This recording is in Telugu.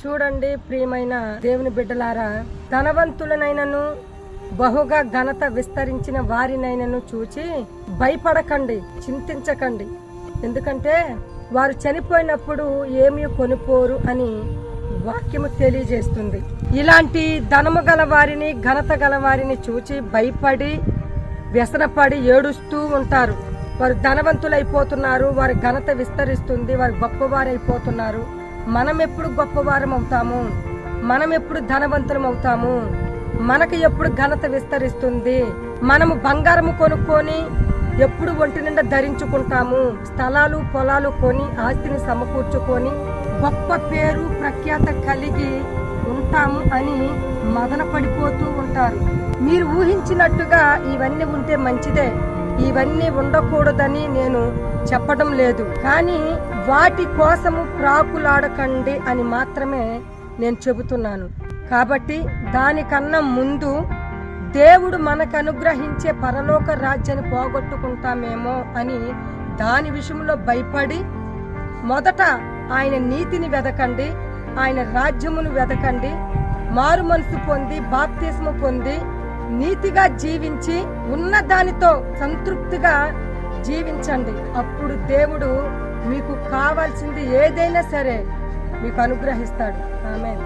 చూడండి ప్రియమైన దేవుని బిడ్డలారా, ధనవంతులనైనను బహుగా ఘనత విస్తరించిన వారినైనను చూచి భయపడకండి, చింతించకండి. ఎందుకంటే వారు చనిపోయినప్పుడు ఏమీ కొనుపోరు అని వాక్యము తెలియజేస్తుంది. ఇలాంటి ధనము గల వారిని, ఘనత గల వారిని చూచి భయపడి వ్యసనపడి ఏడుస్తూ ఉంటారు. వారు ధనవంతులైపోతున్నారు, వారి ఘనత విస్తరిస్తుంది, వారు గొప్పవారైపోతున్నారు. మనం ఎప్పుడు గొప్పవారం అవుతాము? మనం ఎప్పుడు ధనవంతులం అవుతాము? మనకు ఎప్పుడు ఘనత విస్తరిస్తుంది? మనము బంగారము కొనుక్కొని ఎప్పుడు ఒంటి నిండా ధరించుకుంటాము? స్థలాలు పొలాలు కొని ఆస్తిని సమకూర్చుకొని గొప్ప పేరు ప్రఖ్యాత కలిగి ఉంటాము అని మదన పడిపోతూ ఉంటారు. మీరు ఊహించినట్టుగా ఇవన్నీ ఉంటే మంచిదే, ఇవన్నీ ఉండకూడదని నేను చెప్పడం లేదు. కానీ వాటి కోసము ప్రాకులాడకండి అని మాత్రమే నేను చెబుతున్నాను. కాబట్టి దానికన్నా ముందు దేవుడు మనకు అనుగ్రహించే పరలోక రాజ్యాన్ని పోగొట్టుకుంటామేమో అని దాని విషయంలో భయపడి మొదట ఆయన నీతిని వెదకండి, ఆయన రాజ్యమును వెదకండి. మారు మనసు పొంది బాప్తిస్ము పొంది నీతిగా జీవించి ఉన్న దానితో సంతృప్తిగా జీవించండి. అప్పుడు దేవుడు మీకు కావాల్సింది ఏదైనా సరే మీకు అనుగ్రహిస్తాడు. ఆమేన్.